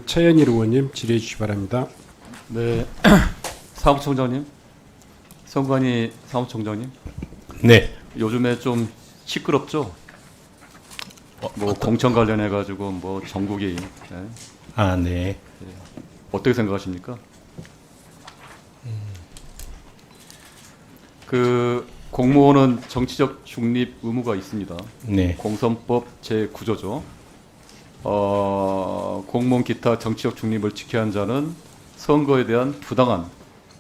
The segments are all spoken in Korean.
최현일 의원님 질의해 주시기 바랍니다. 네, 사무총장님, 성관이 사무총장님. 네. 요즘에 좀 시끄럽죠? 뭐 공천 관련해 가지고 뭐 전국이 네. 아, 네. 어떻게 생각하십니까? 그 공무원은 정치적 중립 의무가 있습니다. 네. 공선법 제9조죠. 공무원 기타 정치적 중립을 지켜야 하는 자는 선거에 대한 부당한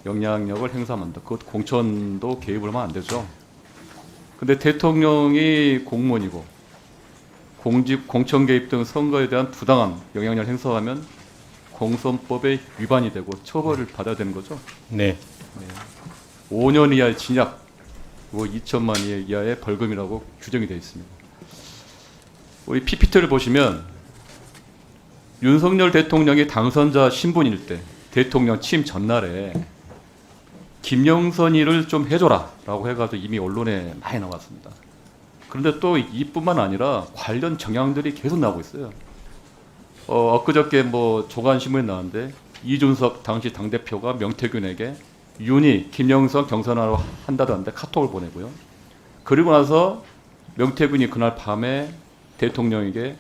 영향력을 행사한다. 그것 공천도 개입을 하면 안 되죠. 근데 대통령이 공무원이고 공천 개입 등 선거에 대한 부당한 영향력을 행사하면 공선법에 위반이 되고 처벌을 받아야 되는 거죠. 네. 5년 이하의 징역, 뭐 2천만 원 이하의 벌금이라고 규정이 되어 있습니다. 우리 PPT를 보시면 윤석열 대통령이 당선자 신분일 때 대통령 취임 전날에 김영선이를 좀 해줘라라고 해가지고 이미 언론에 많이 나왔습니다. 그런데 또 이뿐만 아니라 관련 정황들이 계속 나오고 있어요. 엊그저께 뭐 조간신문에 나왔는데 이준석 당시 당대표가 명태균에게 윤희, 김영선 경선하러 한다던데 카톡을 보내고요. 그리고 나서 명태균이 그날 밤에 대통령에게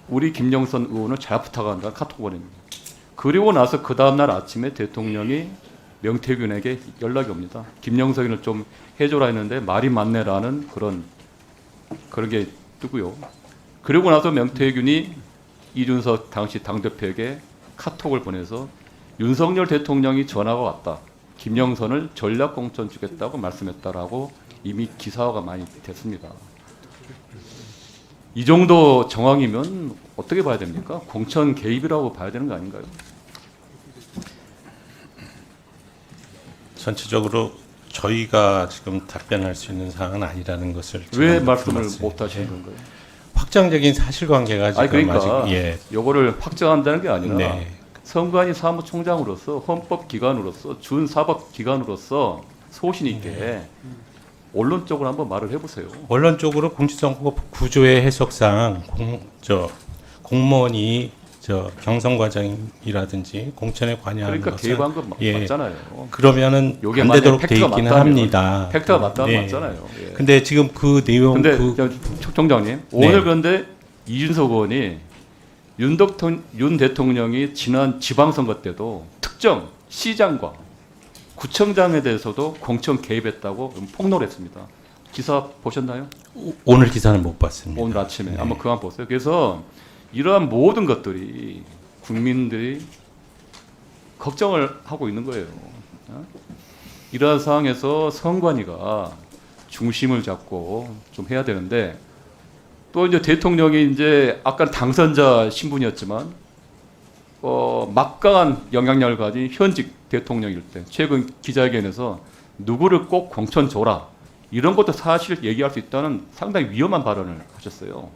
우리 김영선 의원을 잘 부탁한다 카톡 보냅니다. 그리고 나서 그 다음날 아침에 대통령이 명태균에게 연락이 옵니다. 김영선을 좀 해줘라 했는데 말이 많네라는 그런 게 뜨고요. 그리고 나서 명태균이 이준석 당시 당대표에게 카톡을 보내서 윤석열 대통령이 전화가 왔다. 김영선을 전략공천 주겠다고 말씀했다라고 이미 기사화가 많이 됐습니다. 이 정도 정황이면 어떻게 봐야 됩니까? 공천 개입이라고 봐야 되는 거 아닌가요? 전체적으로 저희가 지금 답변할 수 있는 사항은 아니라는 것을 왜 말씀을 못 하시는 건가요? 확정적인 사실관계가 지금 그러니까 아직 요거를 확정한다는 게 아니라 네. 선관위 사무총장으로서 헌법기관으로서 준사법기관으로서 소신 있게 언론적으로 한번 말을 해보세요. 원론적으로 공직선거법 구조의 해석상 공무원이 경선 과정이라든지 공천에 관여하는 그러니까 것은 개입한 건 맞잖아요. 그러면은 요게 안 만약에 되도록 돼 팩트가 있기는 맞다면, 합니다. 팩트가 맞다면 예. 맞잖아요. 예. 근데 지금 그 내용 근데 총장님 오늘 그런데 이준석 의원이 윤 대통령이 지난 지방선거 때도 특정 시장과 구청장에 대해서도 공천 개입했다고 폭로를 했습니다. 기사 보셨나요? 오늘 기사는 못 봤습니다. 오늘 아침에 네. 한번 그만 보세요. 그래서 이러한 모든 것들이 국민들이 걱정을 하고 있는 거예요. 이러한 상황에서 선관위가 중심을 잡고 좀 해야 되는데 또 이제 대통령이 이제 아까 당선자 신분이었지만 막강한 영향력을 가진 현직 대통령일 때 최근 기자회견에서 누구를 꼭 공천 줘라 이런 것도 사실 얘기할 수 있다는 상당히 위험한 발언을 하셨어요.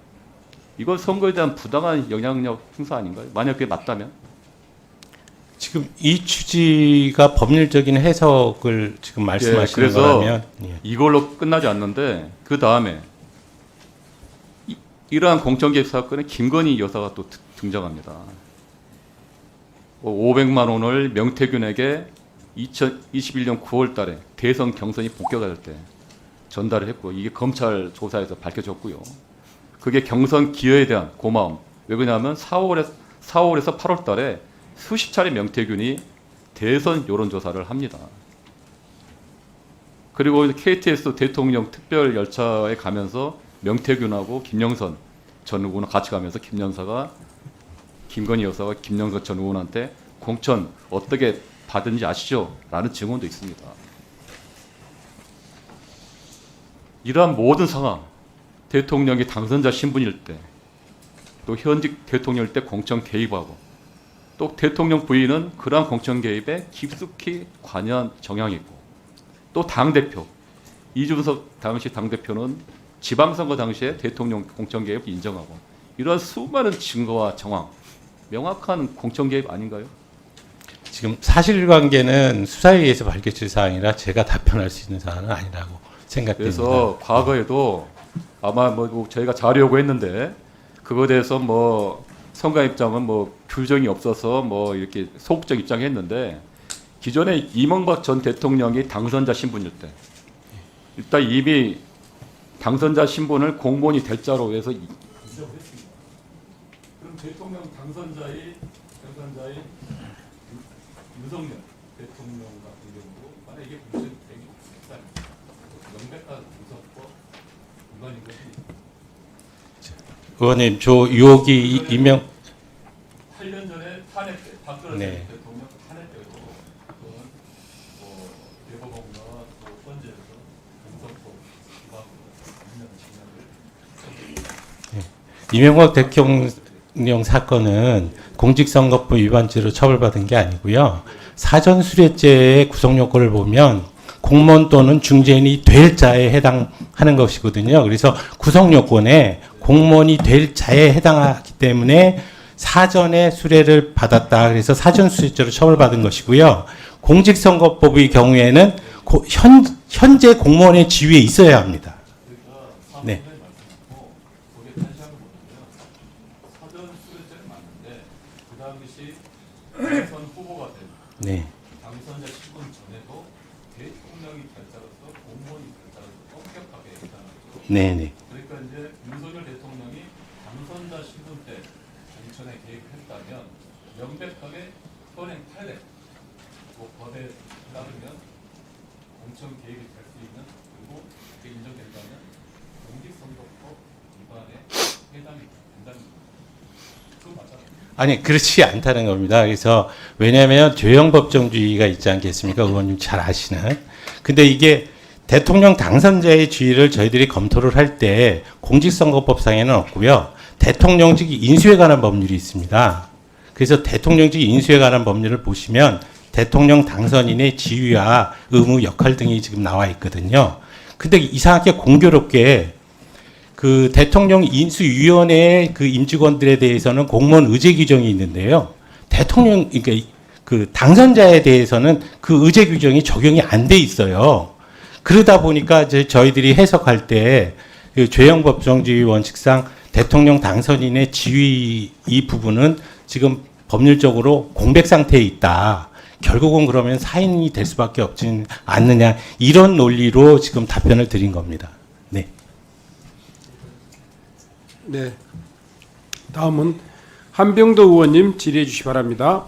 이건 선거에 대한 부당한 영향력 행사 아닌가요? 만약 그게 맞다면? 지금 이 취지가 법률적인 해석을 지금 말씀하시는 그래서 거라면 이걸로 끝나지 않는데 그 다음에 이러한 공천 개입 사건에 김건희 여사가 또 등장합니다. 500만 원을 명태균에게 2021년 9월 달에 대선 경선이 본격화될 때 전달을 했고 이게 검찰 조사에서 밝혀졌고요. 그게 경선 기여에 대한 고마움. 왜 그러냐면 4월에서 8월 달에 수십 차례 명태균이 대선 여론조사를 합니다. 그리고 KTX 대통령 특별 열차에 가면서 명태균하고 김영선 전 의원은 같이 가면서 김건희 여사가 김영선 전 의원한테 공천 어떻게 받은지 아시죠? 라는 증언도 있습니다. 이러한 모든 상황, 대통령이 당선자 신분일 때, 또 현직 대통령일 때 공천 개입하고, 또 대통령 부인은 그러한 공천 개입에 깊숙이 관여한 정황이 있고, 또 당대표, 이준석 당시 당대표는 지방선거 당시에 대통령 공천 개입 인정하고, 이러한 수많은 증거와 정황, 명확한 공천 개입 아닌가요? 지금 사실관계는 수사에 의해서 밝혀질 사항이라 제가 답변할 수 있는 사항은 아니라고 생각됩니다. 그래서 과거에도 아마 뭐 저희가 자료 요구했는데 그거에 대해서 뭐 선거 입장은 뭐 규정이 없어서 뭐 이렇게 소극적 입장했는데 기존에 이명박 전 대통령이 당선자 신분일 때 일단 이미 당선자 신분을 공무원이 될 자로 해서 인정을 했습니다. 그럼 대통령 당선자의 윤석열 대통령 같은 경우도 만약 이게 무슨 명백한 공사법 위반인 것이 의원님, 저 유혹이 이명 8년 전에 탄핵 때 박근혜 네. 대통령 탄핵 때도 그건 뭐 대법원과 또 헌재에서 공사법 위반 진행을 이명박 대통령 사건은 공직선거법 위반죄로 처벌받은 게 아니고요. 사전수뢰죄의 구성요건을 보면 공무원 또는 중재인이 될 자에 해당하는 것이거든요. 그래서 구성요건에 공무원이 될 자에 해당하기 때문에 사전에 수뢰를 받았다. 그래서 사전수뢰죄로 처벌받은 것이고요. 공직선거법의 경우에는 현재 공무원의 지위에 있어야 합니다. 네. 대선 후보가 된 네. 당선자 신분 전에도 대통령이 결자로서 공무원이 결자로서 엄격하게 했잖아요. 네네. 그러니까 이제 윤석열 대통령이 당선자 신분 때 공천에 개입했다면 명백하게 현행 판례, 뭐 법에 따르면 공천 개입이 될 수 있는 그리고 그게 인정된다면 공직선거법 위반에 해당이 된다는 겁니다. 그거 맞잖아요. 아니 그렇지 않다는 겁니다. 그래서 왜냐하면 죄형 법정주의가 있지 않겠습니까? 의원님 잘 아시는. 근데 이게 대통령 당선자의 지위를 저희들이 검토를 할 때 공직선거법상에는 없고요. 대통령직 인수에 관한 법률이 있습니다. 그래서 대통령직 인수에 관한 법률을 보시면 대통령 당선인의 지위와 의무, 역할 등이 지금 나와 있거든요. 근데 이상하게 공교롭게 그 대통령 인수위원회의 그 임직원들에 대해서는 공무원 의제 규정이 있는데요. 대통령, 그러니까 그 당선자에 대해서는 그 의제 규정이 적용이 안 돼 있어요. 그러다 보니까 이제 저희들이 해석할 때 그 죄형 법정주의 원칙상 대통령 당선인의 지위 이 부분은 지금 법률적으로 공백 상태에 있다. 결국은 그러면 사인이 될 수밖에 없지 않느냐. 이런 논리로 지금 답변을 드린 겁니다. 네. 네. 다음은 한병도 의원님 질의해 주시 기 바랍니다.